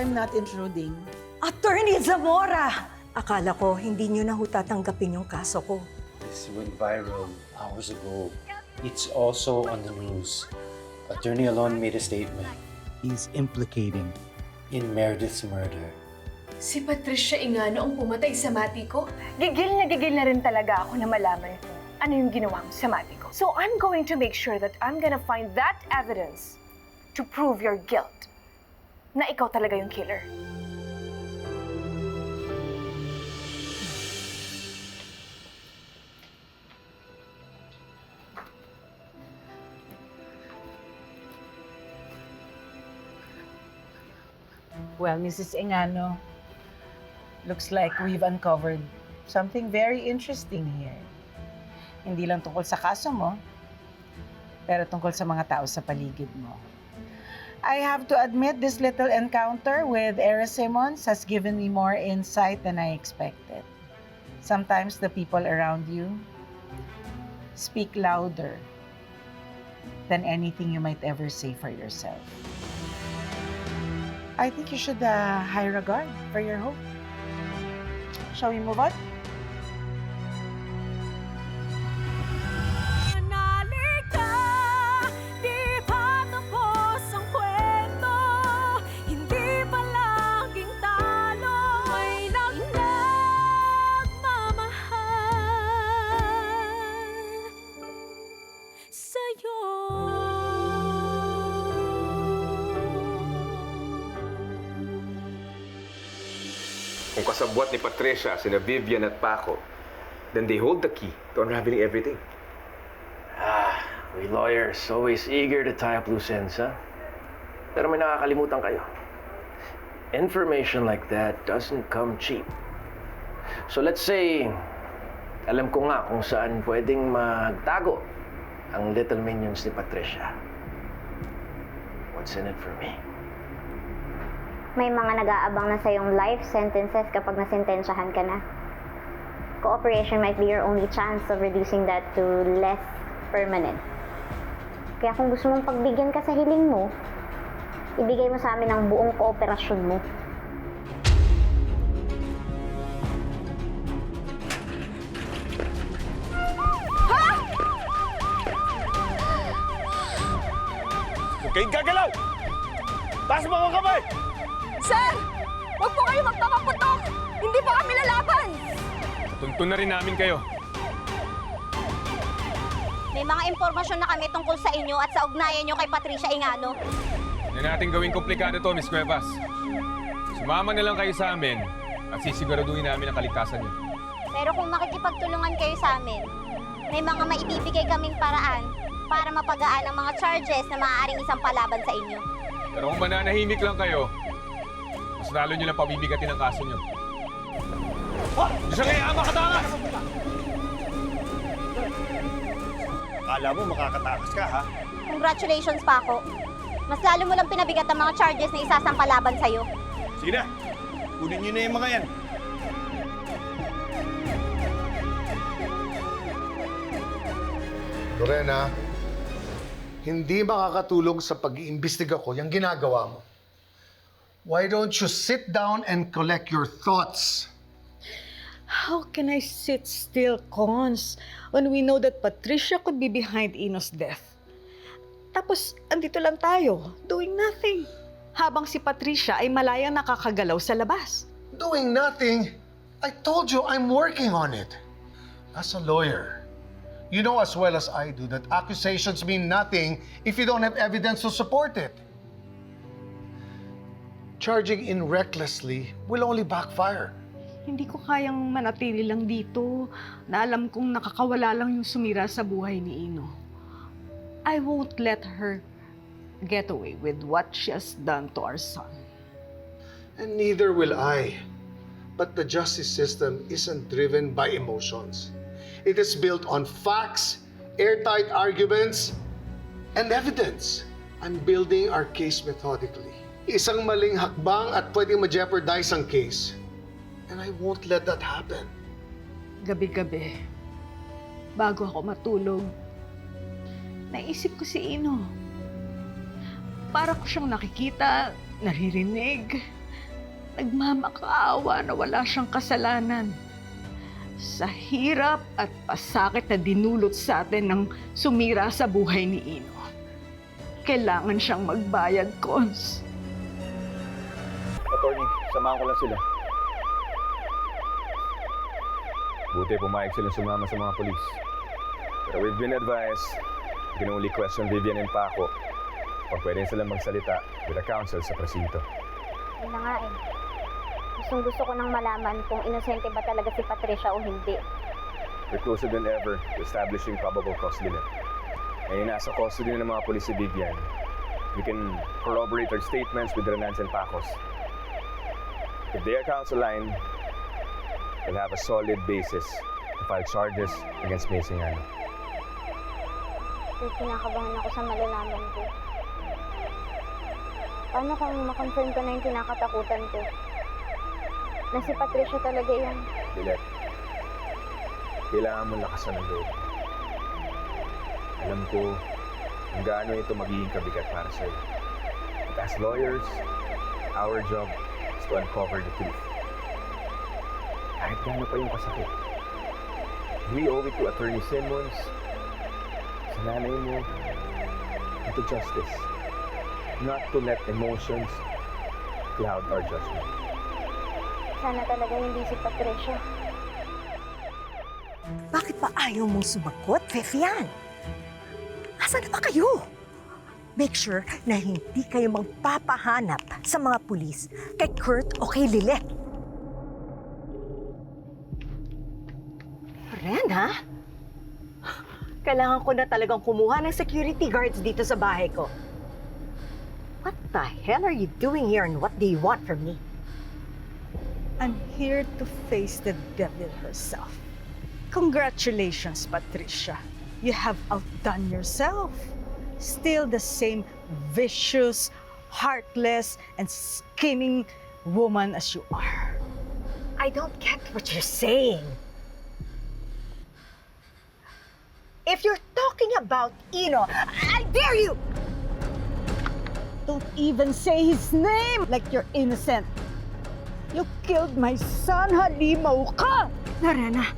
I'm not intruding. Attorney Zamora! Akala ko hindi niyo na ho tatanggapin yung kaso ko. This went viral hours ago. It's also on the news. Attorney Alon made a statement. He's implicating in Meredith's murder. Si Patricia Ingano ang pumatay sa mati ko? Gigil na rin talaga ako na malaman ko ano yung ginawa mo sa mati ko. So I'm going to make sure that I'm gonna find that evidence to prove your guilt. Na ikaw talaga yung killer. Well, Mrs. Engano, looks like we've uncovered something very interesting here. Hindi lang tungkol sa kaso mo, pero tungkol sa mga tao sa paligid mo. I have to admit this little encounter with Era Simmons has given me more insight than I expected. Sometimes the people around you speak louder than anything you might ever say for yourself. I think you should hire a guard for your home. Shall we move on? Kung kasabwat ni Patricia, sina Vivian at Paco, then they hold the key to unraveling everything. We lawyers always eager to tie up loose ends, huh? Pero may nakakalimutan kayo. Information like that doesn't come cheap. So let's say, alam ko nga kung saan pwedeng magtago ang little minions ni Patricia. What's in it for me? May mga nag-aabang na sa iyong life sentences kapag nasentensyahan ka na. Cooperation might be your only chance of reducing that to less permanent. Kaya kung gusto mong pagbigyan ka sa hiling mo, ibigay mo sa amin ang buong kooperasyon mo. Huwag kayong gagalaw! Taas mo ang kamay! Sir! Huwag po kayo magpapaputok! Hindi po kami lalaban! Tuntun na rin namin kayo. May mga impormasyon na kami tungkol sa inyo at sa ugnayan nyo kay Patricia Ingano. Hindi natin gawing komplikado to, Miss Cuevas. Sumama na lang kayo sa amin at sisiguraduhin namin ang kaligtasan niyo. Pero kung makikipagtulungan kayo sa amin, may mga maibibigay kaming paraan para mapagaan ang mga charges na maaaring isang palaban sa inyo. Pero kung mananahimik lang kayo, mas lalo nyo lang pabibigatin ang kaso nyo. Diyos ang kaya makatakas! Akala mo makakatakas ka, ha? Congratulations, Paco. Mas lalo mo lang pinabigat ang mga charges na isasampalaban sa'yo. Sige na, kunin nyo na yung mga yan. Lorena, hindi makakatulong sa pag-iimbestiga ko yung ginagawa mo. Why don't you sit down and collect your thoughts? How can I sit still, Cons, when we know that Patricia could be behind Ino's death? Tapos, andito lang tayo, doing nothing. Habang si Patricia ay malayang nakakagalaw sa labas. Doing nothing? I told you I'm working on it. As a lawyer, you know as well as I do that accusations mean nothing if you don't have evidence to support it. Charging in recklessly will only backfire. Hindi ko kayang manatili lang dito na alam kong nakakawala lang yung sumira sa buhay ni Ino. I won't let her get away with what she has done to our son. And neither will I. But the justice system isn't driven by emotions. It is built on facts, airtight arguments, and evidence. I'm building our case methodically. Isang maling hakbang at pwedeng ma-jeopardize ang case. And I won't let that happen. Gabi-gabi, bago ako matulog, naisip ko si Ino. Para ko siyang nakikita, naririnig, Nagmamakaawa na wala siyang kasalanan. Sa hirap at pasakit na dinulot sa atin ng sumira sa buhay ni Ino. Kailangan siyang magbayad, Cons. Attorney, samahan ko lang sila. Buti pumayag silang sumama sa mga polis. Pero we've been advised, you can only question Vivian and Paco pag pwede silang magsalita with a counsel sa presinto. Yun na nga eh. Gusto ko nang malaman kung inosente ba talaga si Patricia o hindi. We're closer than ever to establishing probable cause nila. Ngayon nasa custody ng mga polis si Vivian. We can corroborate our statements with Renans and Pacos. If they are counsel-line, we'll have a solid basis to file charges against May Singano. Pero kinakabahan ako sa malalaman ko. Paano kung makonfirm ko na yung kinakatakutan ko? Na si Patricia talaga yan. Bilet, kailangan mo lakasan ng loob. Alam ko kung gaano ito magiging kabigat para sa'yo. But as lawyers, our job is to uncover the truth. Kahit gaano pa yung kasakit. We owe it to Attorney Simmons, sa nanay mo, and to justice. Not to let emotions cloud our judgment. Sana talaga hindi si Patricia. Bakit ba ayaw mong sumagot, Vivian? Asan na ba kayo? Make sure na hindi kayo magpapahanap sa mga pulis kay Kurt o kay Lilet. Ren, ha? Kailangan ko na talagang kumuha ng security guards dito sa bahay ko. What the hell are you doing here and what do you want from me? I'm here to face the devil herself. Congratulations, Patricia. You have outdone yourself. Still the same vicious, heartless, and scheming woman as you are. I don't get what you're saying. If you're talking about Ino, I dare you! Don't even say his name like you're innocent. You killed my son, halimaw ka! Narena,